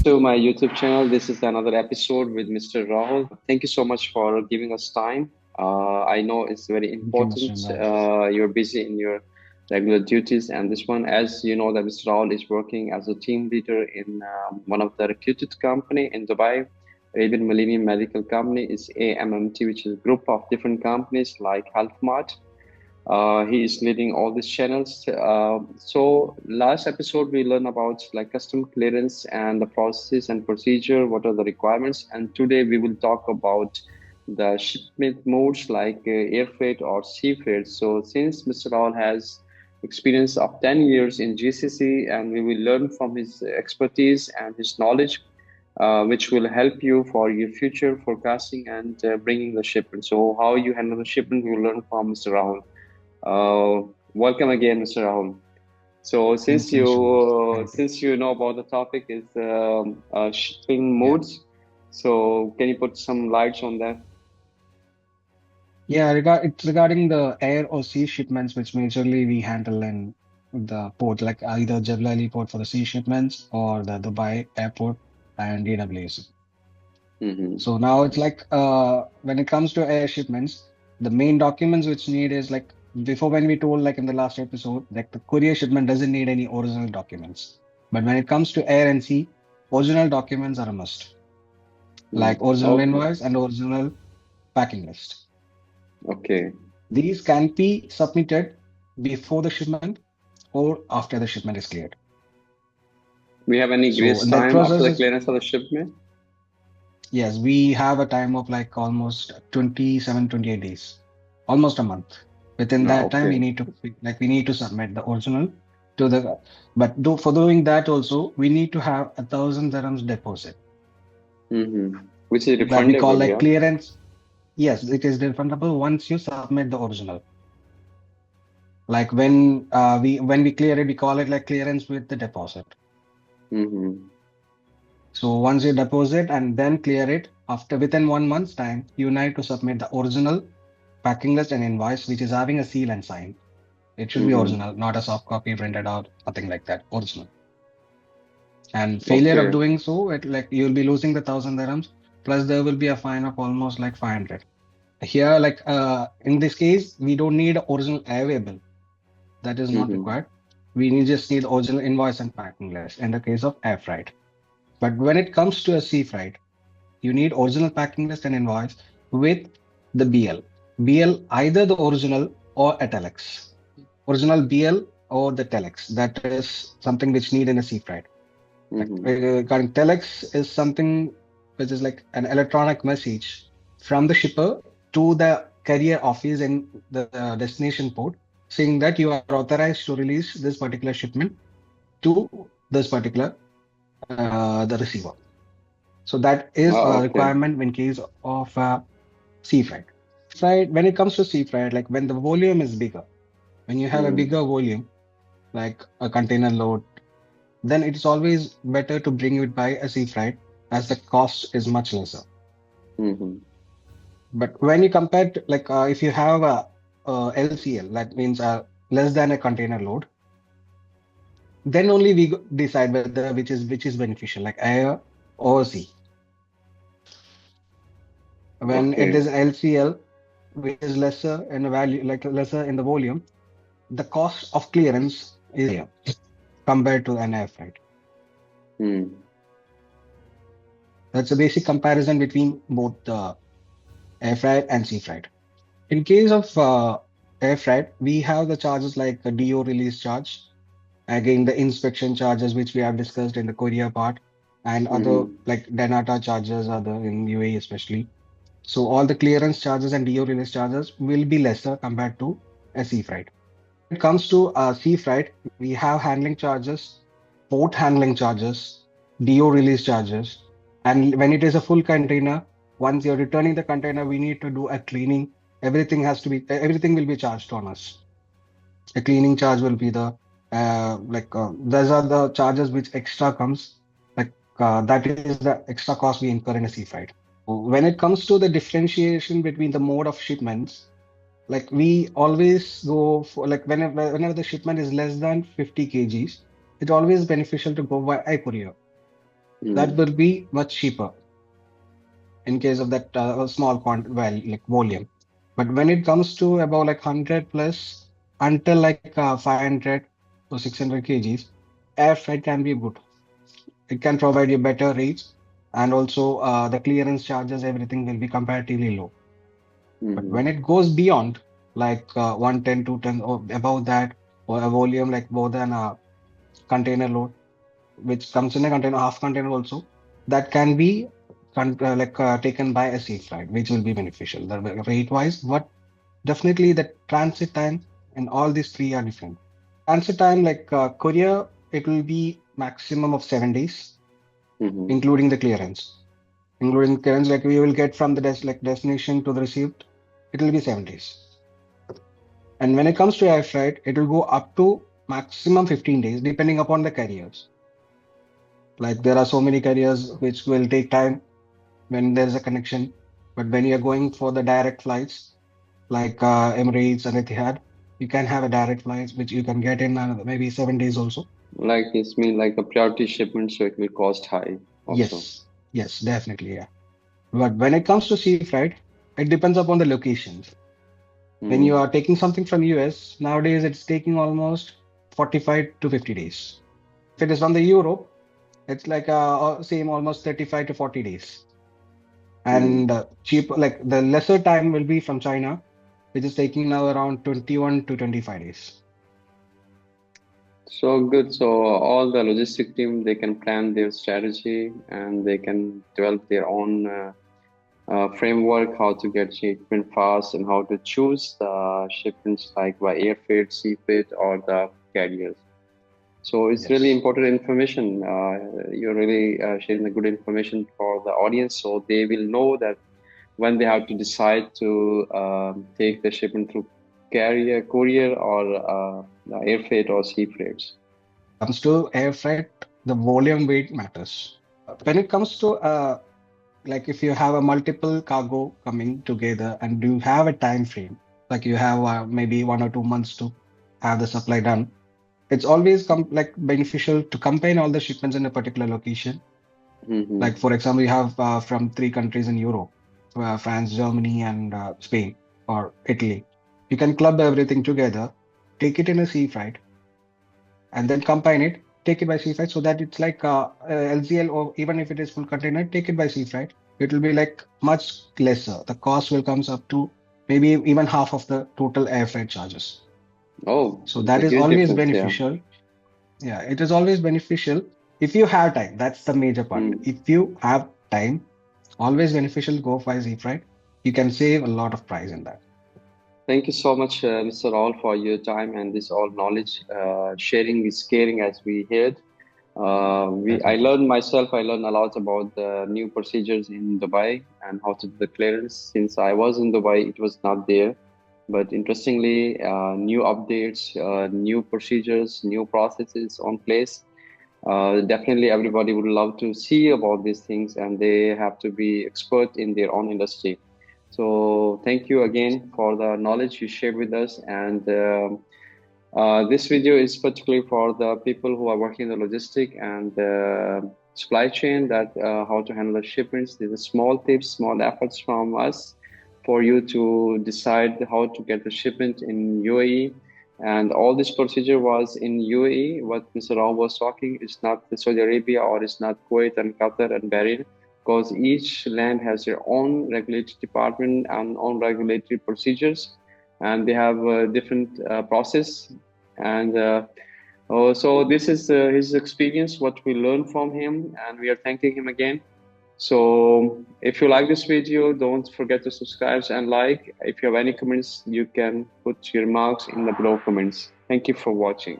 to my YouTube channel. This is another episode with Mr. Rahul. Thank you so much for giving us time. I know it's very Thank you, Mr. important. Imran. You're busy in your regular duties, and this one, as you know, that Mr. Rahul is working as a team leader in one of the reputed company in Dubai. Arabian Millennium Medical Company is AMMT, which is a group of different companies like Health Mart. He is leading all these channels. So last episode we learned about like custom clearance and the process and procedure. What are the requirements? And today we will talk about the shipment modes like air freight or sea freight. So since Mr. Raul has experience of 10 years in GCC, and we will learn from his expertise and his knowledge, which will help you for your future forecasting and bringing the shipment. So how you handle the shipment, we will learn from Mr. Rahul. Welcome again, Mr. Rahul. So Thank you, Mr. Imran. Thank you. since you know about the topic is shipping Yeah. modes, so can you put some lights on that? Yeah, it's regarding the air or sea shipments, which majorly we handle in the port, like either Jebel port for the sea shipments or the Dubai airport and DWC. Mm-hmm. So now it's like when it comes to air shipments, the main documents which need is like before when we told like in the last episode, like the courier shipment doesn't need any original documents. But when it comes to air and sea, original documents are a must, like original Okay. invoice and original packing list. Okay. These can be submitted before the shipment or after the shipment is cleared. We have any So grace in that time after process the is, clearance of the shipment? yes, we have a time of like almost 27, 28 days, almost a month. Within No. that time, Okay. we need to submit the original to the, but for doing that also, we need to have 1,000 dirhams deposit Mm-hmm. Which is that we call refundable, like yeah. clearance. Yes, it is refundable once you submit the original. Like when we clear it, we call it like clearance with the deposit. Mm-hmm. So once you deposit and then clear it, after within 1 month's time, you need to submit the original packing list and invoice, which is having a seal and sign. It should be Mm-hmm. original, not a soft copy printed out, nothing like that. Original. And failure of Okay. doing so, it like you'll be losing the 1,000 dirhams. Plus, there will be a fine of almost like 500. Here, like in this case, we don't need original airway bill. That is not Mm-hmm. required. We need just need original invoice and packing list in the case of air freight. But when it comes to a sea freight, you need original packing list and invoice with the BL. BL, either the original or a telex. Original BL or the telex. That is something which need in a sea freight. Like Mm-hmm. regarding telex is something which is like an electronic message from the shipper to the carrier office in the destination port saying that you are authorized to release this particular shipment to this particular the receiver. So that is Oh, a okay. requirement in case of sea freight. Freight, when it comes to sea freight, like when the volume is bigger, when you have a Mm-hmm. bigger volume, like a container load, then it is always better to bring it by a sea freight as the cost is much lesser. Mm-hmm. But when you compare to, like if you have a LCL, that means less than a container load, then only we decide whether which is beneficial, like air or sea. When it Okay. is LCL, which is lesser in value, like lesser in the volume, the cost of clearance is higher compared to an air freight. Mm. That's a basic comparison between both the air freight and sea freight. In case of air freight, we have the charges like the DO release charge, again the inspection charges which we have discussed in the Korea part, and other Mm-hmm. like Denata charges other in UAE especially. So all the clearance charges and DO release charges will be lesser compared to a sea freight. When it comes to sea freight, we have handling charges, port handling charges, DO release charges, and when it is a full container, once you're returning the container, we need to do a cleaning. Everything will be charged on us. A cleaning charge will be the those are the charges which extra comes that is the extra cost we incur in a sea freight. When it comes to the differentiation between the mode of shipments, like we always go for like whenever the shipment is less than 50 kgs, it's always beneficial to go by air courier. That Mm-hmm. will be much cheaper in case of that small like volume. But when it comes to about like 100 plus until like 500 to 600 kgs, air freight can be good. It can provide you better rates, and also the clearance charges, everything will be comparatively low. But Mm-hmm. when it goes beyond like 110, 210 or above that, or a volume like more than a container load, which comes in a container, half container also, that can be taken by a sea freight, which will be beneficial the rate wise. But definitely the transit time and all these three are different. Transit time, like courier, it will be maximum of 7 days, Mm-hmm. including the clearance. Including clearance, like we will get from the destination to the receipt, it will be 7 days. And when it comes to air freight, it will go up to maximum 15 days, depending upon the carriers. Like there are so many carriers which will take time when there's a connection. But when you're going for the direct flights, like Emirates and Etihad, you can have a direct flights which you can get in maybe 7 days also. Like it's mean like a priority shipment, so it will cost high also. Yes, yes, definitely, yeah. But when it comes to sea freight, it depends upon the locations. When you Mm. are taking something from US, nowadays it's taking almost 45 to 50 days. If it is from the Europe, it's like same almost 35 to 40 days. Mm. And cheap, like the lesser time will be from China, which is taking now around 21 to 25 days. So good. So all the logistic team they can plan their strategy and they can develop their own framework how to get shipment fast and how to choose the shipments like by air freight, sea freight, or the carriers. So it's really Yes. important information. You're really sharing the good information for the audience, so they will know that when they have to decide to take the shipment through carrier, courier, or the air freight or sea freights. When it comes to air freight, the volume weight matters. When it comes to like if you have a multiple cargo coming together and you have a time frame, like you have maybe 1 or 2 months to have the supply done, it's always like beneficial to combine all the shipments in a particular location. Mm-hmm. Like for example, you have from three countries in Europe, France, Germany, and Spain or Italy. You can club everything together, take it in a sea freight, and then combine it, take it by sea freight, so that it's like LCL, or even if it is full container, take it by sea freight. It will be like much lesser. The cost will comes up to maybe even half of the total air freight charges. Oh, So it's a that is huge always difference. Yeah. beneficial. Yeah, it is always beneficial if you have time. That's the major part. Mm. If you have time, always beneficial go for sea freight. You can save a lot of price in that. Thank you so much, Mr. Raul, for your time and this all knowledge. Sharing is caring, as we heard. I Definitely. learned myself. I learned a lot about the new procedures in Dubai and how to do the clearance. Since I was in Dubai, it was not there. But interestingly, new updates, new procedures, new processes on place. Definitely, everybody would love to see about these things, and they have to be expert in their own industry. So, thank you again for the knowledge you shared with us. And this video is particularly for the people who are working in the logistic and supply chain, that how to handle the shipments. These are small tips, small efforts from us for you to decide how to get the shipment in UAE. And all this procedure was in UAE. What Mr. Rao was talking is not the Saudi Arabia, or it's not Kuwait and Qatar and Bahrain, because each land has their own regulatory department and own regulatory procedures, and they have a different process. And so this is his experience, what we learned from him, and we are thanking him again. So if you like this video, don't forget to subscribe and like. If you have any comments, you can put your remarks in the below comments. Thank you for watching.